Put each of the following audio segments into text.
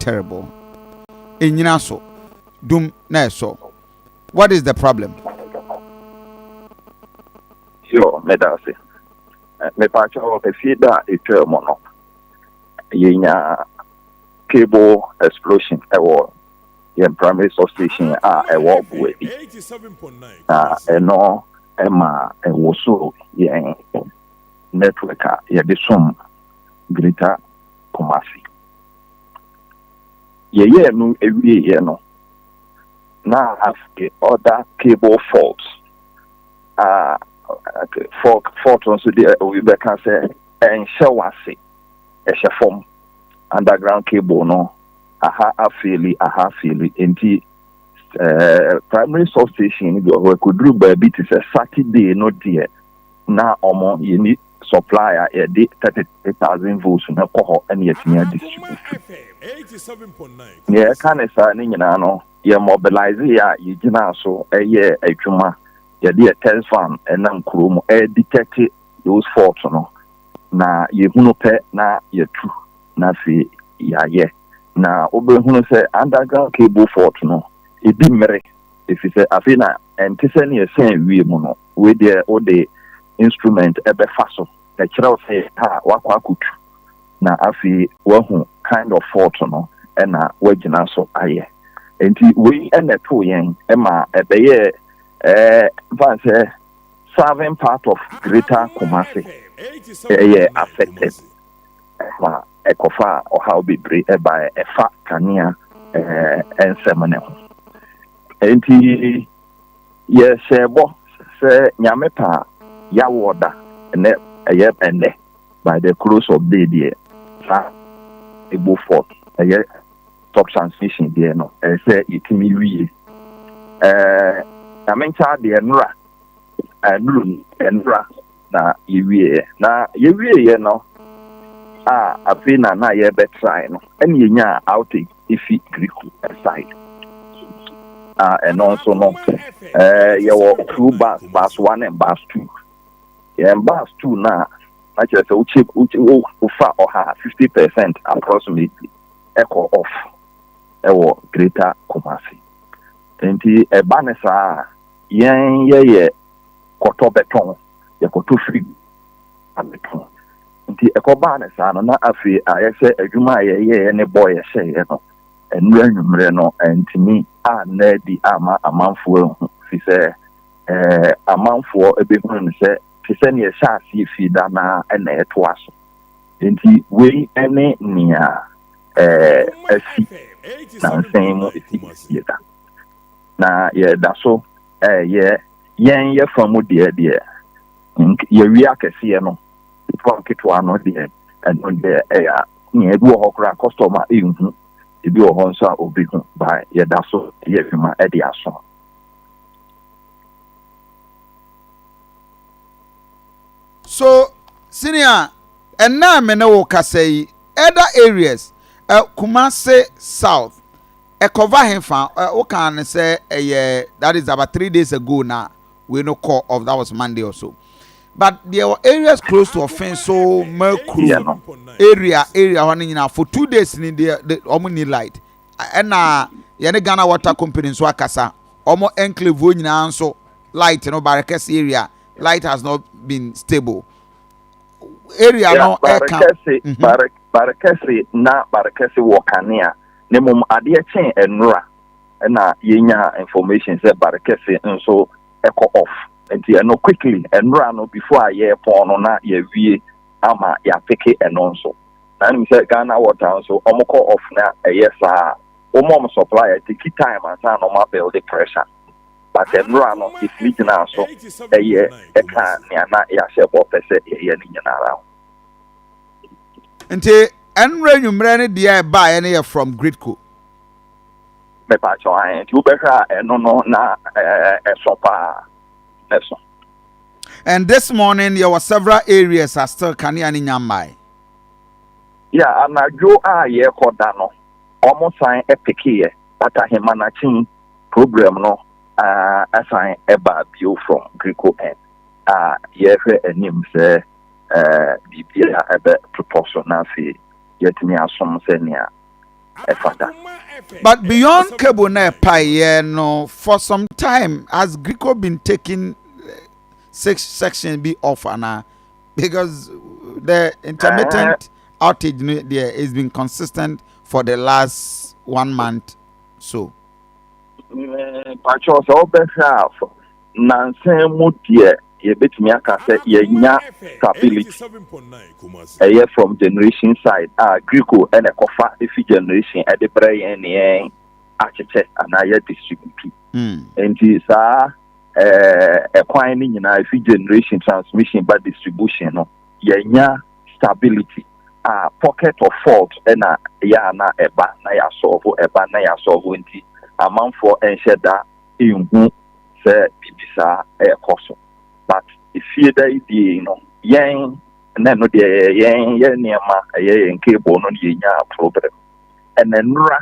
terrible. Inyinaso, dum neso. What is the problem? Sure, medasi. Me pacha o pesida ite mono. Yenya cable explosion ewo. Yen primary substation ewo buedi. 87.9. Eno ema ewo so yen network ye de som greater Kumasi. Ye no ewie ye no. Now have the other cable faults. Fault on so the we can say and shawasi a form underground cable no aha feel enti primary substation we could do by bit is a Saturday no dear na omo you need supplier a 38,000 volts na ko and yet near distribution 87.9 yeah can say ni nyina no ye mobilize ya ye gina so eye adwuma ye de test fan enam krom detect those faults no na ye hunu pe na ye tu na fi ya ye na obehunu say underground cable fault no e bi mere if you say afina entese na ye sen wie mu no we there o the instrument ebe faso na kira say ha wakwa kutu na afi wahu kind of fault no na wagina so aye enti we eneto yen ema ebeye vanse serving part of greater Kumasi affected ma ekofa or how be bre by a fat kania ensemane enti ye sebo se nyamepa ya woda ene ene by the close of day there sa ebo fort top transmission there no say itimi wie amencha de enra nuru enra na yewie na yewie ye no afina na ye be try no ene yenya outage ifi griku side and also no ye wo two bus 1 and bus 2 and bus 2 na actually so cheap ufa or 50% approximately echo off ewo greater Kumasi enti ebanesa yen ye koto beton ye koto free beton enti ekobanesa no na afi ayese adwuma ye ne boy ye hye no enura nwumre no entimi na di ama amanfo fi se amanfo ebehunu ne se fi se ne sha si fi da na na eto aso enti we ene nia asi na same isi da na ye da so ye from de ye wi akese no from kitwa no de and on de ya ne edu hokra customer ehun ebi o honsa obi hu by ye da so ye fima e de aso so senior and na me na wo kasai other areas Kumasi South cover him fa o can say that is about 3 days ago now we no call of that was Monday or so but there were areas close to offense so Mercury area one for 2 days in the omni light and yene Ghana Water Company so akasa omo enclave wo nyina so light no Barakes area light has not been stable area no Barakesi na Barakesi wakania ne mum ade chen enura na yenya information say Barakesi nso echo off enti eno quickly enura no before aye pon no na ye wie ama ya peke eno nso na nim say Ghana Water nso omoko off na sa omo supplier take time and say no ma build the pressure but enura no if leaking so eka na ya shebo pese ye ni nyana nti enra nwumre ne de ba ye ne from Gridco me pa cho an ti ubeka eno no na esopa eso and this morning there were several areas are still kania ni nyamai yeah anajo ye koda no omo san epeke but ahemanachin program no assign eba bio from Gridco end ye hwe anim se bibia ebe proportional fi yetimi asom se nia ɛfata. But beyond cable na pie no, for some time has Greco been taking 6 sections be off and because the intermittent outage there has been consistent for the last 1 month. So Pacho so half nansen mu deɛ yɛbɛtumi aka sɛ yɛnya stability ɛyɛ from generation side Greco ɛna ɛkɔfa efi generation ɛde brɛ yɛn ne yɛn akyekyɛ anaa yɛ distribute nti saa ɛkwan ne nyinaa efi generation transmission ba distribution no yɛnya stability pocket of fault ɛna yɛ ana ɛba na yɛ asɔɔfo ɛba na yɛ asɔɔfo nti amanfoɔ ɛnhyɛ da ɛnhu sɛ bibisa ɛkɔ so but efie da idie no yɛn na no deɛ yɛn nneɛma ɛyɛ yɛn cable no yɛnya problem ɛna nnura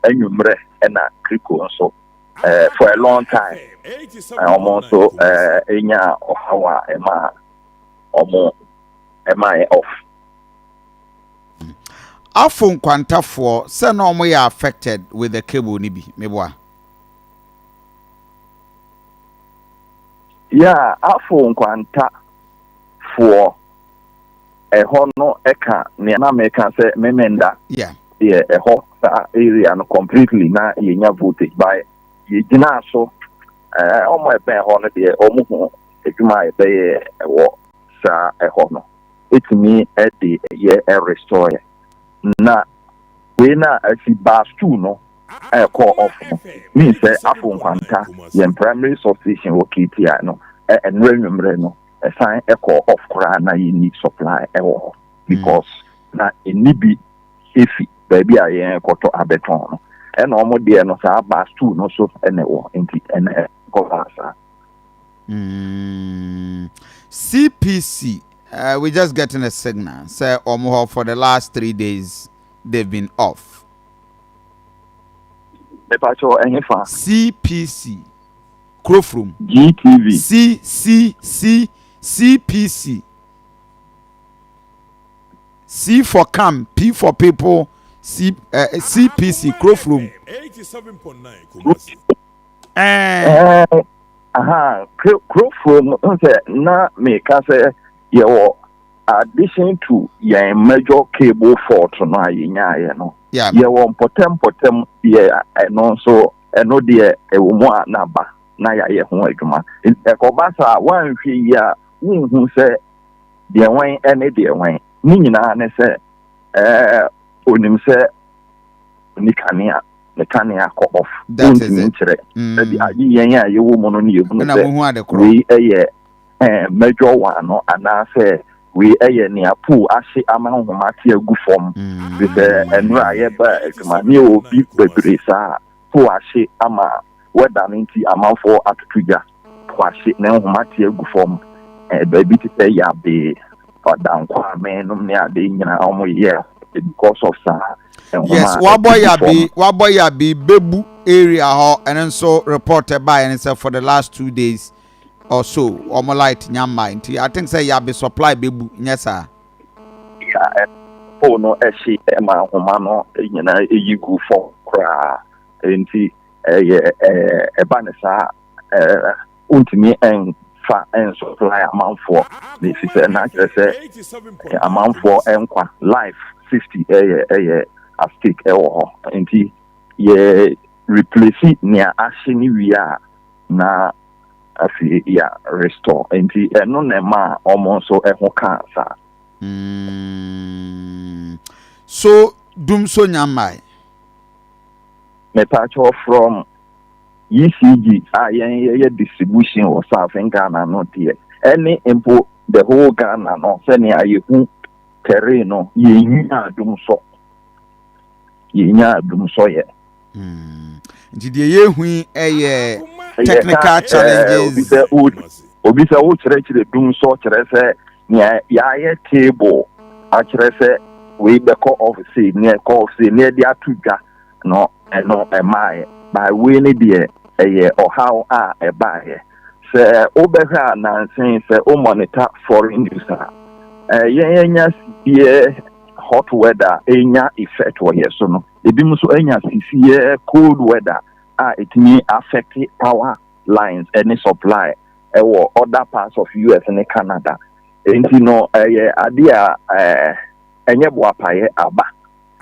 anwummerɛ ɛna Greco nso for a long time ɔmo nso ɛnya ɔhaw a ɔmo yɛ off. Afo nkwantafoɔ sɛ na ɔmo yɛ affected with the cable ni bi meboa. Yeah, afo nkwanta for ɛhɔ no ɛka nea na meka sɛ memenda. Yeah. Yeah, ɛhɔ area no completely na yɛnya voltage by yɛgyina so ɔmo ɛbɛn hɔ no deɛ ɔmo ho adwuma a ɛbɛyɛ ɛwɔ saa ɛhɔ no ɛtumi ɛde ɛyɛ restore na we na asi bus 2 no call off no means say afo nkwanta yen primary substation wo KTI no enwemre no sign call off kora na you need supply because na enibi efi baby a yen koto abeton no e na omo de no sa bus 2 no so ene wo enti ene ko sa CPC we just getting a signal say omo for the last 3 days they've been off. CPC Crowfroom GTV CPC C for camp, P for people, CPC Crowfroom 87.9 Crowfroom na me ka say your addition to your major cable fault no ayinya no yeah ye won potem ye no so eno de ewumu anaba na ya ye ho adwuma ekobasa wanhwe ya wunhu se de wan ene de wan ni nyina ne se onim se nikania ko off that is it di ayi yen ya ye wo mu no ne ye hunu se we major one no ana se we near pool ashe amahoma te agu fom with enra ye ba adwuma ne obi bebre sa pool ashe ama weda nti amanfo atutuja pool ashe ne homa te agu fom ba bi te say ya be odan kwa menum ne ade nyina omo ye because of sa yes waboy ya be bebu area ho and so reported by and say for the last 2 days or so light nyama nti I think say ya be supply bebu yes sir yeah po no eshi ma homa no nyina eyigu for kra nti eba ne sa untimi en fa en supply amount ne fi say na kire say amount enkwa life 50 a stick ho nti ye replace near ashe ni wia na afi ya restore enti eno na ma almost so eho cancer so Dumsor nyamai me patch from ECG ye distribution or South Ghana no there any impo the whole Ghana no seni ayehu terrain no yenya Dumsor ye nti de yehu technical challenges obi se wo kire Dumsor kire se ne ya table a kire se we be call office ne de atudwa no eno emaye by we ne de or how e ba here se obehwa na nsen se o monitor foreign news yenya hot weather enya effect wo here so no ebi mo so anya sisi cold weather it may affect power lines any supply or other parts of US and Canada. Enti no ade a enye boapaye aba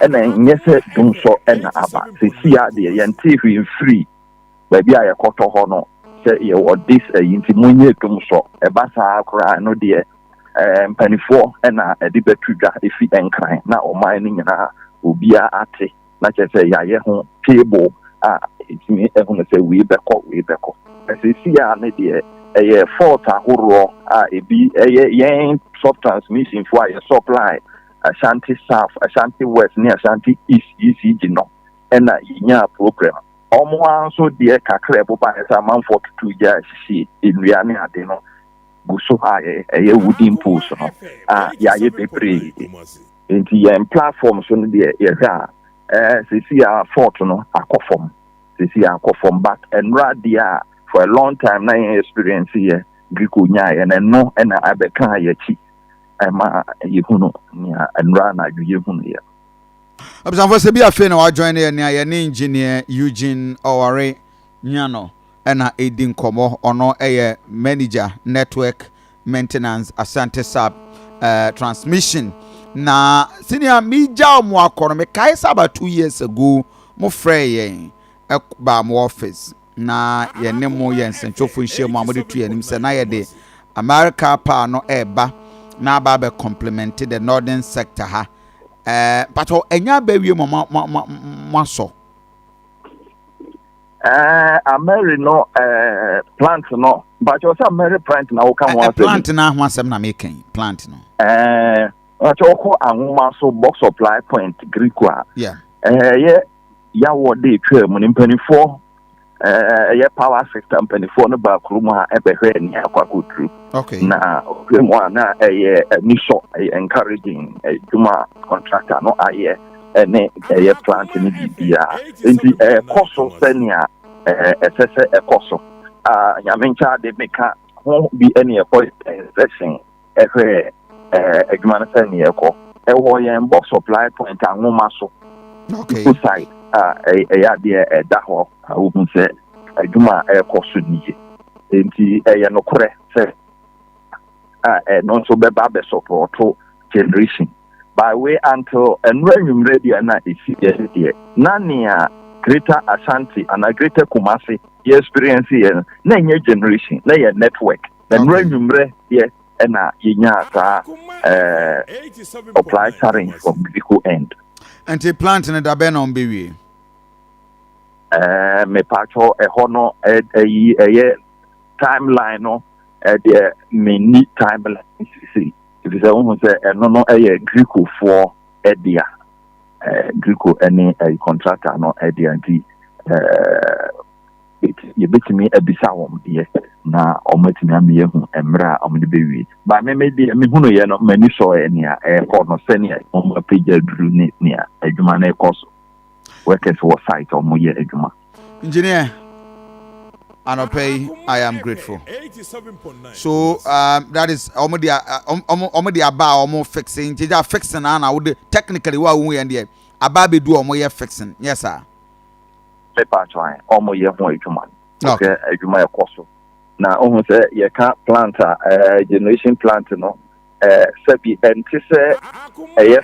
ena nyese Dumsor ena aba sisi ade yente free baby a yakoto ho no say ye what this yinti munye Dumsor eba saa akra no de mpanifo ena edi betudwa efi enkran na oman ni nyina obia ate na chese yaye ho table itimi ehun say we beko sisi a ne de fault ahoro ebi yen soft transmission for a supply Ashanti South, Ashanti West, near Ashanti East, ECG no, and a program. Almost so dear Kakrebo by a man for 2 years, she in Riani Adeno, Buso high, a wooden post, ye be free. Into the platforms on the area, see our fortune, a coffin, see our coffin back and radia for a long time, 9 years experience here, Grikunya, and no, and I become a cheap. Ema yehuno nia enra na yehuno ya Abzanfo se bia fe na wa join na ya ne engineer Eugene Oware Nyano na edin komo ono manager network maintenance Asante Sub transmission na senior mija mo akono me kai saba 2 years ago mo frɛ yen ba mo office na ye ne mo yen senchofo nhye mo amode tu yanim se na ye de America pa no eba na ba be complemented the northern sector ha but enya ba wie mo so Ameri no plant no but you say Ameri plant na wo kan ho asem plant na ho asem na making plant no what you call anwuma so box supply point Greekwa yeah ya wo dey twa mu nimpanifo power system penifo no ba krumu ha ebehwe ni akwakotu okay na okremu na nisho encouraging juma contractor no ene plant ni bibia enti koso senia esese koso nyamencha de meka ho bi ene session ehwe adwuma na senia ko ewo yen box supply point anwoma so okay side ya de da ho wo se adwuma koso niye enti no kore se no so beba be support generation by way until enwanyum radio na isi there nania greater Ashanti and a greater Kumasi experience here na nye generation na ye network enwanyum radio na yenya ta apply sharing from Griko end anti plant na da be no mbewie me pacho hono timeline no the many timeline see if you say no Greeko for edia Greeko any contractor no edia nti you bet me ebisa wom de na omatimi amehu emra omde bewie ba me de me hunu ye no mani so enia for no senior om page dru ni adwuma na ekoso workers were site or year adwuma engineer Anopay, I am grateful. So that is almost about almost fixing. They are fixing and I would technically what we and there. Ababe do almost fixing. Yes, sir. Paper trying almost year more adwuma. Okay, adwuma ekoso. Na ohun say you can't plant generation plant no. Sebi enti se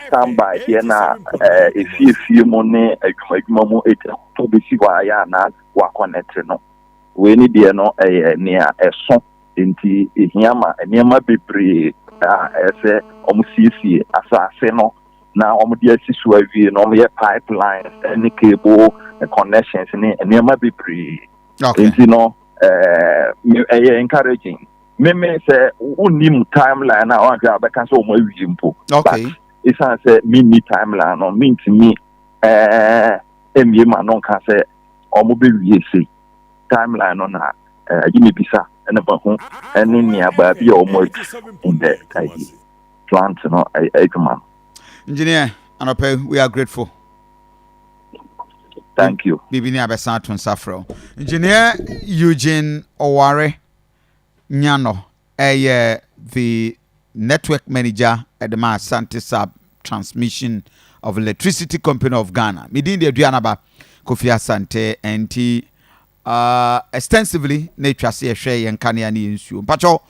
standby here na if money adwuma mu to be see why na wa connect no. We need there no near so inti hiama niema bebre ese omusisi asase no na omudi asisu awie no ye pipelines any cable connections ni niema bebre inti no encouraging me say unim timeline na wan ga be kan so mo awie mpo okay isa say me timeline no mean to me emie ma no kan say omo be wie sei timeline on Jimmy Pisa and a bahu and in near Baby or more in the plant, no, man. Engineer, Anope, we are grateful. Thank you. Bibi Abesantun Safro. Engineer Eugene Oware Nyano, the network manager at the Asante Sub transmission of Electricity Company of Ghana. Midin de Aduanaba Kofi Asante enti extensively na twase ehwe yen kanea ne nsuo. Mpacho